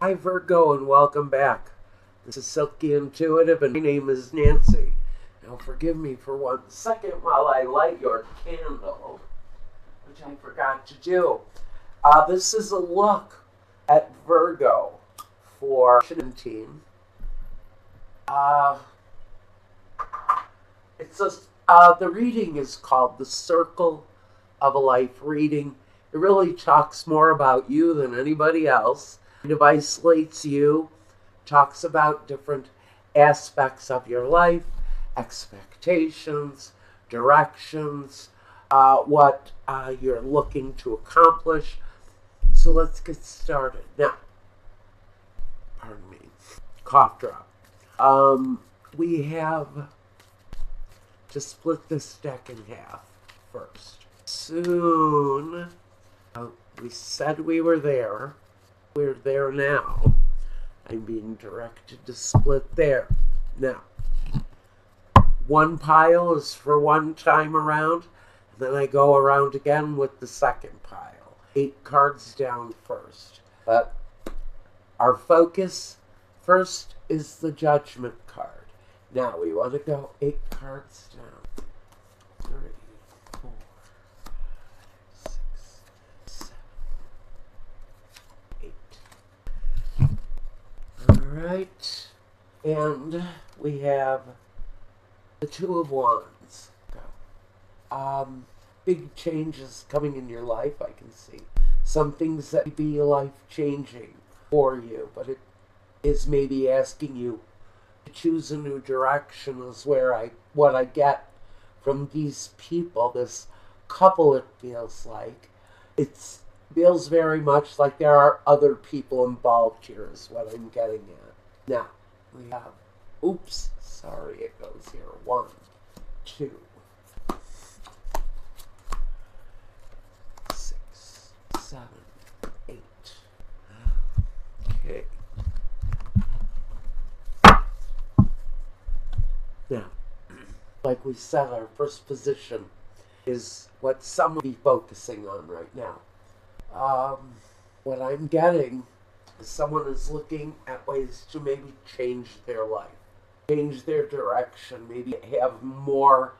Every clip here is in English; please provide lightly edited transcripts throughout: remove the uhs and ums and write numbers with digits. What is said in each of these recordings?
Hi Virgo, and welcome back. This is Silky Intuitive and my name is Nancy. Now forgive me for 1 second while I light your candle, which I forgot to do. This is a look at Virgo for 17. The reading is called The Circle of a Life reading. It really talks more about you than anybody else. It isolates you, talks about different aspects of your life, expectations, directions, what you're looking to accomplish. So let's get started. Now, pardon me, cough drop. We have to split this deck in half first. Soon, we said we were there. We're there now. I'm being directed to split there. Now, one pile is for one time around, and then I go around again with the second pile. 8 cards down first. But our focus first is the Judgment card. Now we want to go 8 cards down. 3, 4, 5, 6, 7, 8. Alright. And we have the Two of Wands. Big changes coming in your life, I can see. Some things that may be life-changing for you, but it is maybe asking you to choose a new direction is what I get from these people, this couple. It feels like it feels very much like there are other people involved here is what I'm getting at. Now we have, oops, sorry, it goes here. 1, 2, 6, 7, 8. Okay. Now, like we said, our first position is what some will be focusing on right now. What I'm getting is someone is looking at ways to maybe change their life, change their direction, maybe have more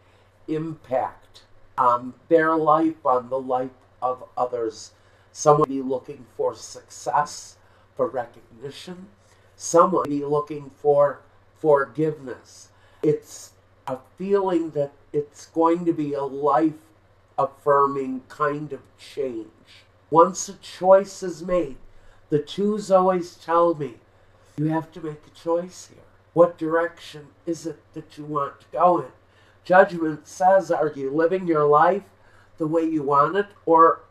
impact on their life, on the life of others. Someone be looking for success, for recognition. Someone be looking for forgiveness. It's a feeling that it's going to be a life-affirming kind of change. Once a choice is made, the twos always tell me, you have to make a choice here. What direction is it that you want to go in? Judgment says, are you living your life the way you want it, or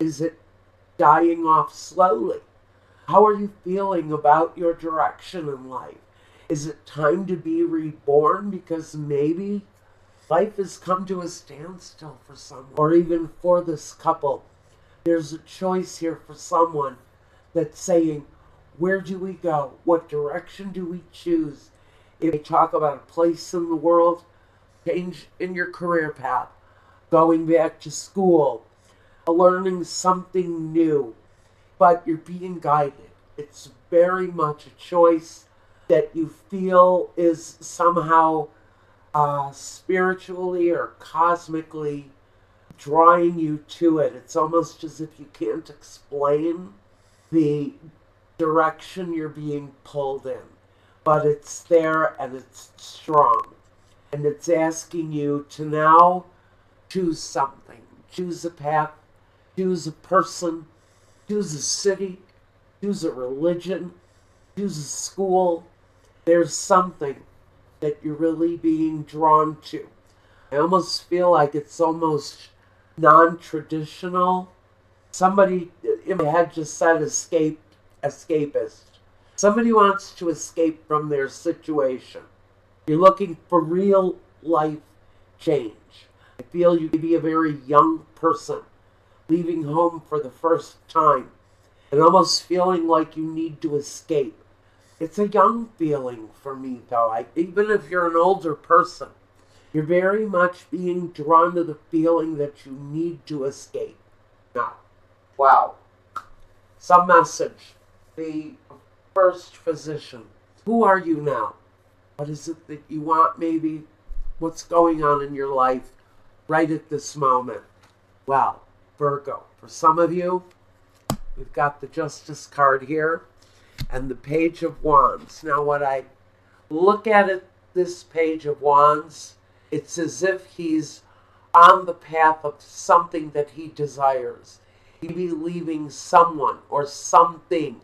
is it dying off slowly? How are you feeling about your direction in life? Is it time to be reborn because maybe life has come to a standstill for someone, or even for this couple? There's a choice here for someone that's saying, where do we go? What direction do we choose? If they talk about a place in the world, change in your career path, going back to school, learning something new, but you're being guided. It's very much a choice that you feel is somehow spiritually or cosmically drawing you to it. It's almost as if you can't explain the direction you're being pulled in, but it's there and it's strong, and it's asking you to now choose something, choose a path, choose a person, choose a city, choose a religion, choose a school. There's something that you're really being drawn to. I almost feel like it's almost non-traditional. Somebody in my head just said escapist. Somebody wants to escape from their situation. You're looking for real life change. I feel you could be a very young person leaving home for the first time and almost feeling like you need to escape. It's a young feeling for me, though. Even if you're an older person, you're very much being drawn to the feeling that you need to escape. Now, wow. Some message. The first physician. Who are you now? What is it that you want, maybe? What's going on in your life right at this moment? Well, Virgo, for some of you, we've got the Justice card here and the Page of Wands. Now, when I look at it, this Page of Wands, it's as if he's on the path of something that he desires. Maybe leaving someone or something,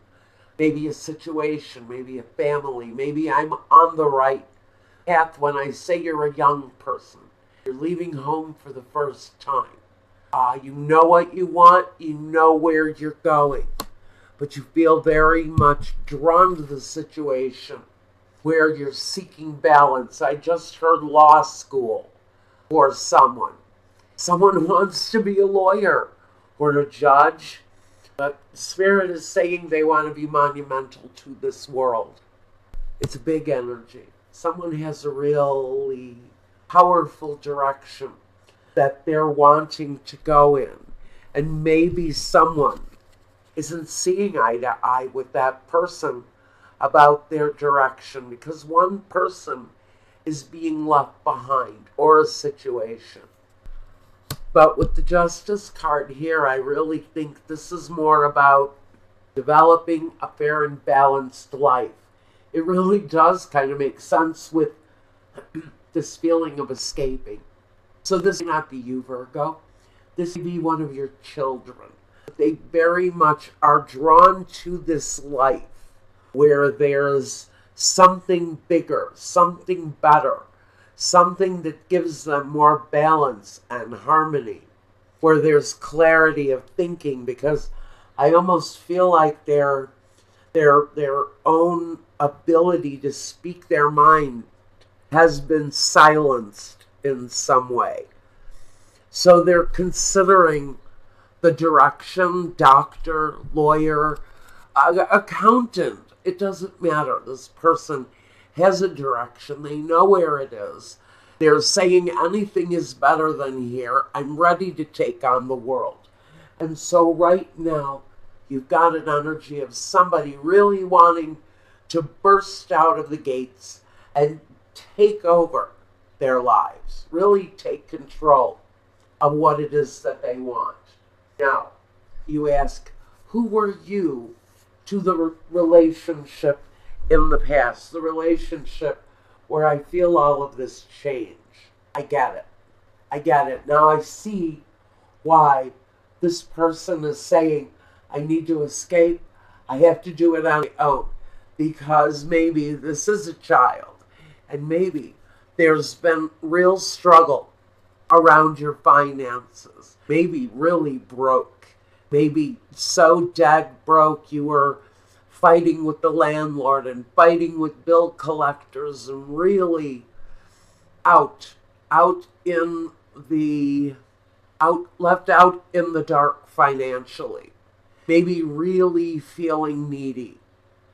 maybe a situation, maybe a family. Maybe I'm on the right path when I say you're a young person. You're leaving home for the first time. You know what you want, you know where you're going, but you feel very much drawn to the situation where you're seeking balance. I just heard law school for someone. Someone wants to be a lawyer or a judge, but Spirit is saying they want to be monumental to this world. It's a big energy. Someone has a really powerful direction that they're wanting to go in. And maybe someone isn't seeing eye to eye with that person about their direction, because one person is being left behind or a situation. But with the Justice card here, I really think this is more about developing a fair and balanced life. It really does kind of make sense with this feeling of escaping. So this may not be you, Virgo. This may be one of your children. They very much are drawn to this life where there's something bigger, something better, something that gives them more balance and harmony, where there's clarity of thinking, because I almost feel like their own ability to speak their mind has been silenced in some way. So they're considering the direction, doctor, lawyer, accountant. It doesn't matter. This person has a direction. They know where it is. They're saying anything is better than here. I'm ready to take on the world. And so right now, you've got an energy of somebody really wanting to burst out of the gates and take over their lives, really take control of what it is that they want. Now, you ask, who were you to the relationship in the past, the relationship where I feel all of this change? I get it. I get it. Now I see why this person is saying, I need to escape. I have to do it on my own, because maybe this is a child, and maybe there's been real struggle around your finances. Maybe really broke. Maybe so dead broke you were fighting with the landlord and fighting with bill collectors and really left out in the dark financially. Maybe really feeling needy.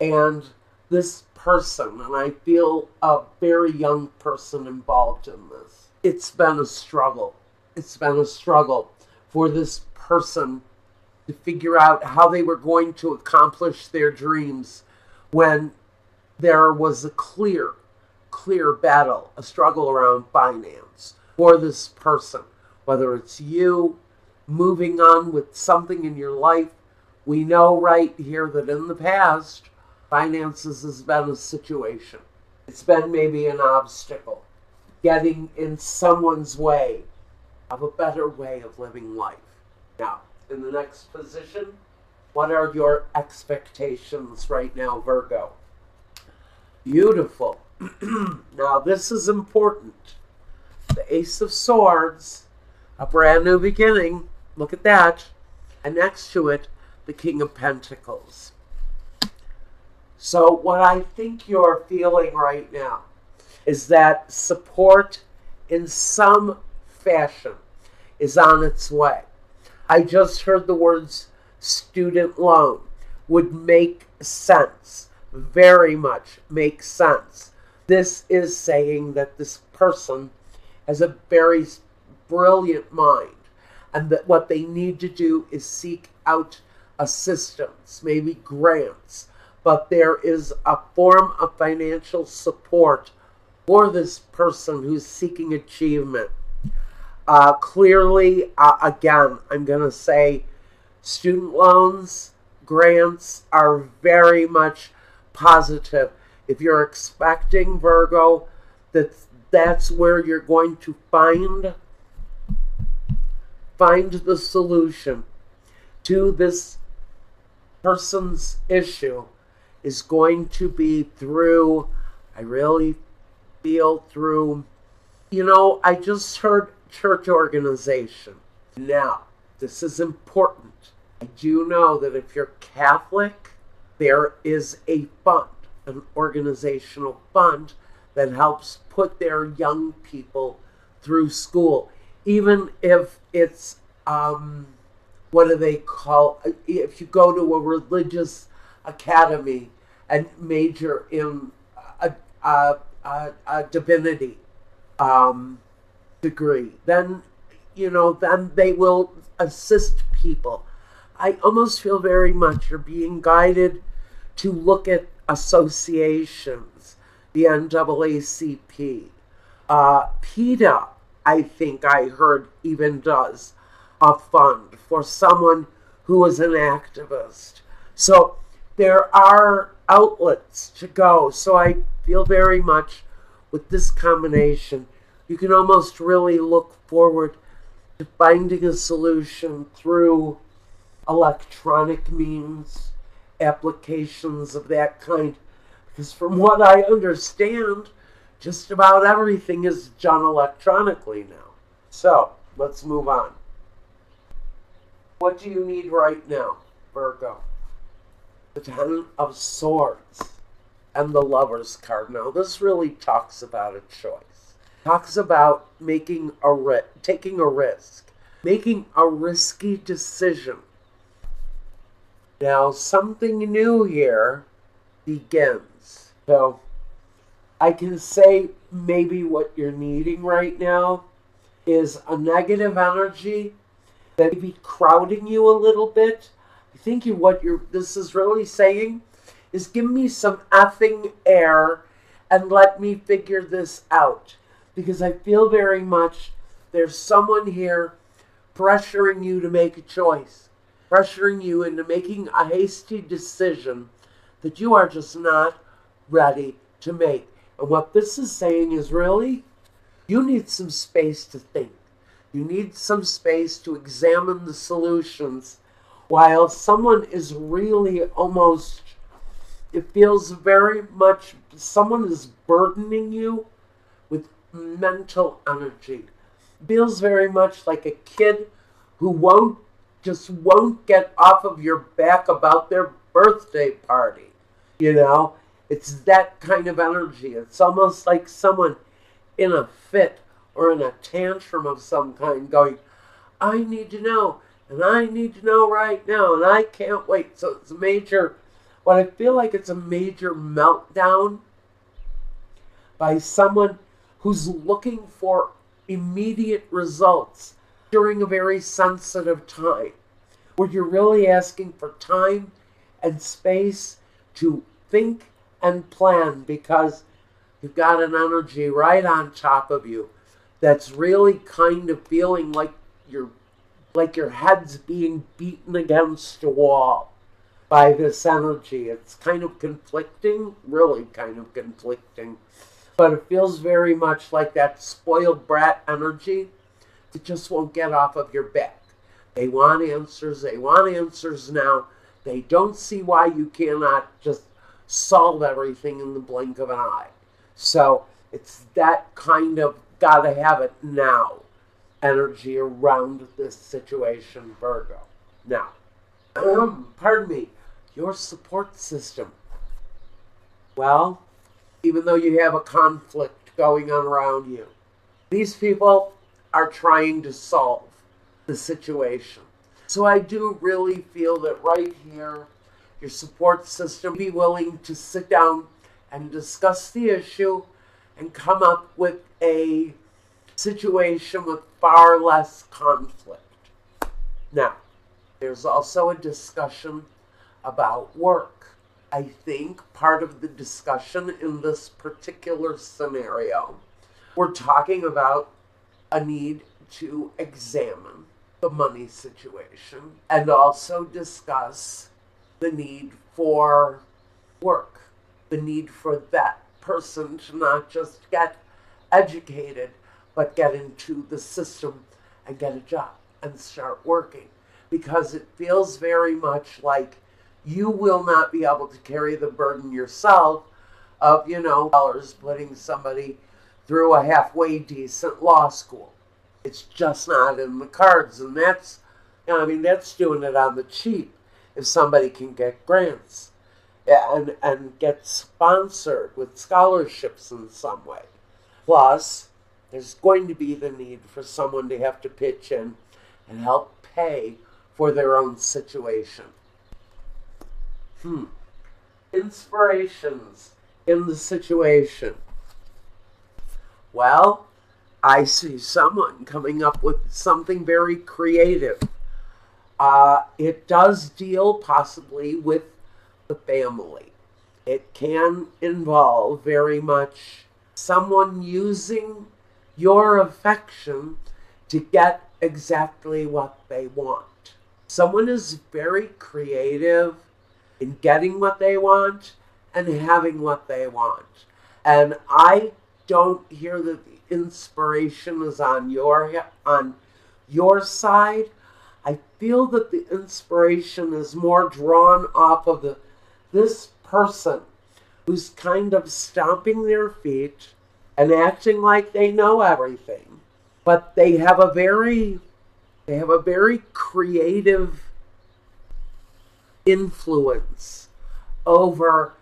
And this person, and I feel a very young person involved in this, it's been a struggle. It's been a struggle for this person to figure out how they were going to accomplish their dreams when there was a clear battle, a struggle around finance for this person. Whether it's you moving on with something in your life, we know right here that in the past, finances has been a situation. It's been maybe an obstacle, getting in someone's way of a better way of living life. Now, in the next position, what are your expectations right now, Virgo? Beautiful. Now, this is important. The Ace of Swords, a brand new beginning. Look at that. And next to it, the King of Pentacles. So what I think you're feeling right now is that support in some fashion is on its way. I just heard the words student loan would make sense, very much make sense. This is saying that this person has a very brilliant mind, and that what they need to do is seek out assistance, maybe grants, but there is a form of financial support for this person who's seeking achievement. Clearly, again, I'm going to say student loans, grants are very much positive. If you're expecting, Virgo, that's where you're going to find the solution to this person's issue is going to be through, I really feel through, I just heard church organization. Now, this is important. I do know that if you're Catholic, there is a fund, an organizational fund that helps put their young people through school. Even if it's, what do they call, if you go to a religious academy and major in a divinity degree, then, then they will assist people. I almost feel very much you're being guided to look at associations, the NAACP. PETA, I think I heard, even does a fund for someone who is an activist. So there are outlets to go. So I feel very much with this combination, you can almost really look forward to finding a solution through electronic means, applications of that kind. Because from what I understand, just about everything is done electronically now. So let's move on. What do you need right now, Virgo? The Ten of Swords and the Lover's card. Now, this really talks about a choice. Talks about taking a risk, making a risky decision. Now, something new here begins. So, I can say maybe what you're needing right now is a negative energy that may be crowding you a little bit. I think this is really saying is give me some effing air and let me figure this out. Because I feel very much there's someone here pressuring you to make a choice, pressuring you into making a hasty decision that you are just not ready to make. And what this is saying is really, you need some space to think. You need some space to examine the solutions while someone is really almost, it feels very much, someone is burdening you with mental energy. It feels very much like a kid who won't get off of your back about their birthday party. It's that kind of energy. It's almost like someone in a fit or in a tantrum of some kind going, I need to know, and I need to know right now, and I can't wait. So it's what I feel like it's a major meltdown by someone who's looking for immediate results during a very sensitive time, where you're really asking for time and space to think and plan, because you've got an energy right on top of you that's really kind of feeling like your head's being beaten against a wall by this energy. It's kind of conflicting, really kind of conflicting, but it feels very much like that spoiled brat energy that just won't get off of your back. They want answers now. They don't see why you cannot just solve everything in the blink of an eye. So it's that kind of gotta have it now energy around this situation, Virgo. Now, pardon me, your support system. Well, even though you have a conflict going on around you, these people are trying to solve the situation. So I do really feel that right here, your support system be willing to sit down and discuss the issue and come up with a situation with far less conflict. Now, there's also a discussion about work. I think part of the discussion in this particular scenario, we're talking about a need to examine the money situation and also discuss the need for work, the need for that person to not just get educated, but get into the system and get a job and start working. Because it feels very much like you will not be able to carry the burden yourself of, dollars putting somebody through a halfway decent law school. It's just not in the cards. And that's doing it on the cheap if somebody can get grants and get sponsored with scholarships in some way. Plus, there's going to be the need for someone to have to pitch in and help pay for their own situation. Inspirations in the situation. Well, I see someone coming up with something very creative. It does deal possibly with the family. It can involve very much someone using your affection to get exactly what they want. Someone is very creative in getting what they want and having what they want. And I don't hear that the inspiration is on your side. I feel that the inspiration is more drawn off of this person who's kind of stomping their feet and acting like they know everything, but they have a very creative influence over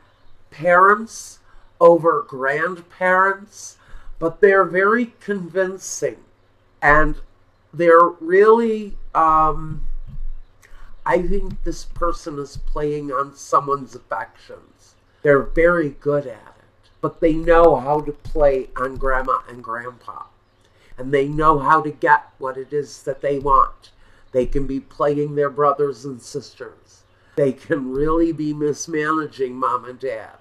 parents, over grandparents, but they're very convincing, and they're really, I think this person is playing on someone's affections. They're very good at it, but they know how to play on grandma and grandpa, and they know how to get what it is that they want. They can be playing their brothers and sisters. They can really be mismanaging mom and dad.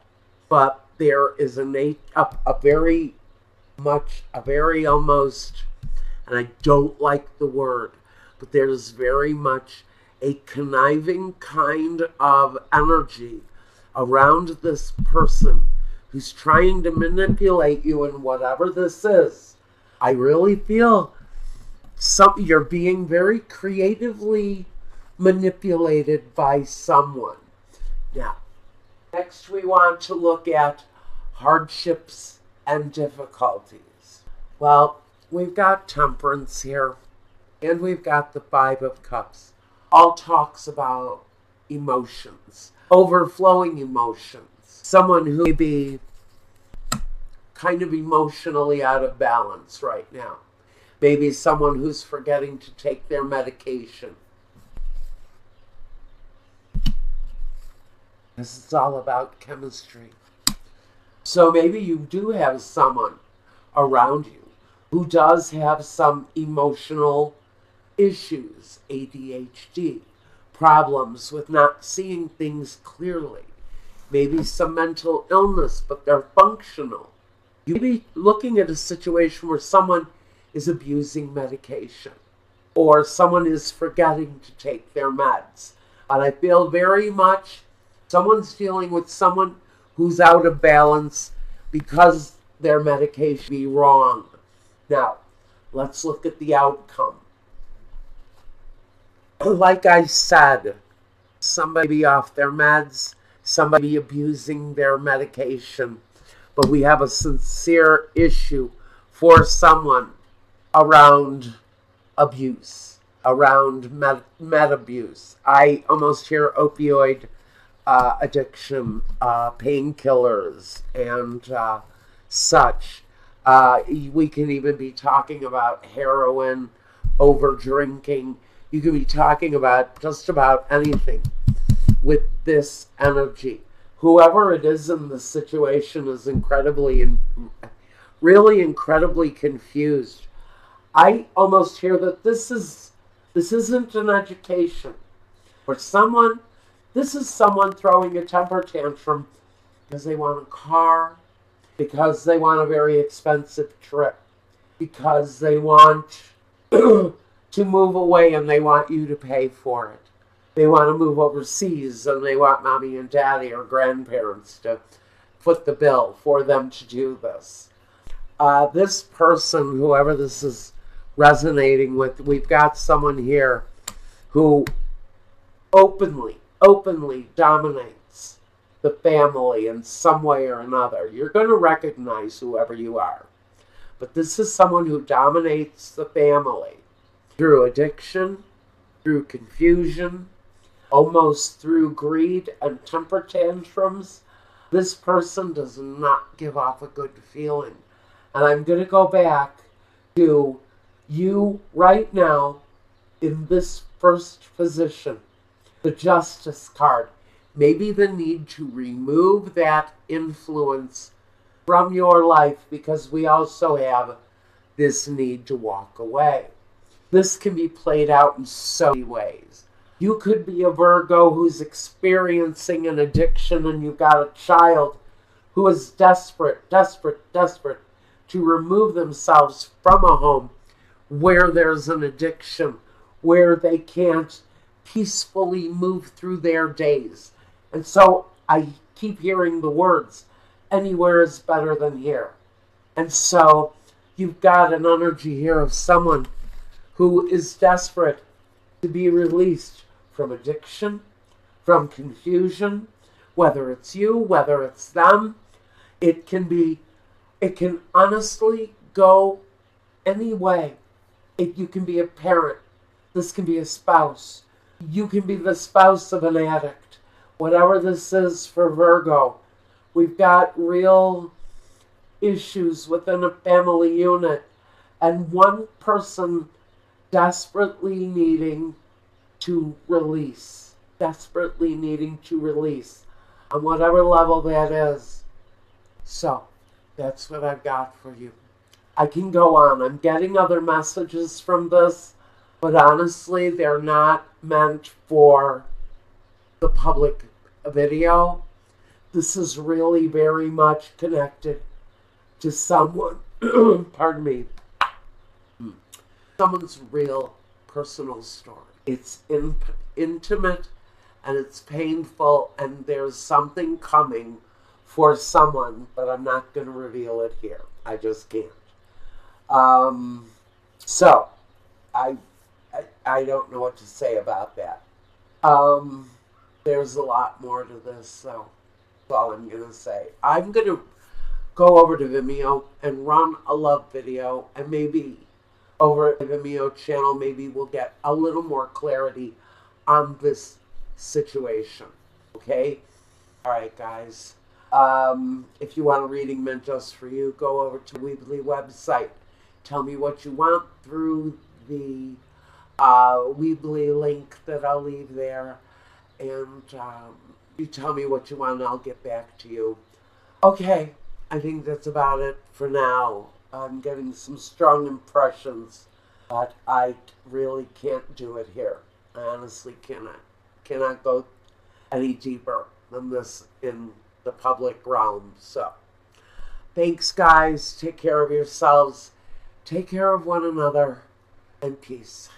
But there is a very almost, and I don't like the word, but there's very much a conniving kind of energy around this person who's trying to manipulate you in whatever this is. I really feel you're being very creatively manipulated by someone. Now, next we want to look at hardships and difficulties. Well, we've got Temperance here, and we've got the Five of Cups. All talks about emotions, overflowing emotions. Someone who may be kind of emotionally out of balance right now. Maybe someone who's forgetting to take their medication. This is all about chemistry. So maybe you do have someone around you who does have some emotional issues, ADHD, problems with not seeing things clearly, maybe some mental illness, but they're functional. You may be looking at a situation where someone is abusing medication or someone is forgetting to take their meds. And I feel very much someone's dealing with someone who's out of balance because their medication be wrong. Now, let's look at the outcome. Like I said, somebody be off their meds, somebody abusing their medication, but we have a sincere issue for someone around abuse, around med abuse. I almost hear opioid addiction, painkillers, and such. We can even be talking about heroin, over drinking. You can be talking about just about anything with this energy. Whoever it is in the situation is really incredibly confused. I almost hear that this isn't an education, where someone This is someone throwing a temper tantrum because they want a car, because they want a very expensive trip, because they want to move away and they want you to pay for it. They want to move overseas and they want mommy and daddy or grandparents to foot the bill for them to do this. This person, whoever this is resonating with, we've got someone here who openly dominates the family in some way or another. You're going to recognize whoever you are. But this is someone who dominates the family through addiction, through confusion, almost through greed and temper tantrums. This person does not give off a good feeling. And I'm going to go back to you right now in this first position, the Justice card. Maybe the need to remove that influence from your life, because we also have this need to walk away. This can be played out in so many ways. You could be a Virgo who's experiencing an addiction, and you've got a child who is desperate to remove themselves from a home where there's an addiction, where they can't peacefully move through their days. And so I keep hearing the words, anywhere is better than here. And so you've got an energy here of someone who is desperate to be released from addiction, from confusion, whether it's you, whether it's them. It can honestly go any way. You can be a parent. This can be a spouse. You can be the spouse of an addict. Whatever this is for Virgo, we've got real issues within a family unit, and one person desperately needing to release, on whatever level that is. So that's what I've got for you. I can go on. I'm getting other messages from this, but honestly, they're not meant for the public video. This is really very much connected to someone, pardon me, someone's real personal story. It's intimate and it's painful, and there's something coming for someone, but I'm not going to reveal it here. I just can't. So I don't know what to say about that. There's a lot more to this, so that's all I'm going to say. I'm going to go over to Vimeo and run a love video, and maybe over at the Vimeo channel, maybe we'll get a little more clarity on this situation. Okay? All right, guys. If you want a reading meant just for you, go over to Weebly website. Tell me what you want through the Weebly link that I'll leave there. And you tell me what you want and I'll get back to you. Okay, I think that's about it for now. I'm getting some strong impressions, but I really can't do it here. I honestly cannot go any deeper than this in the public realm. So, thanks, guys. Take care of yourselves. Take care of one another. And peace.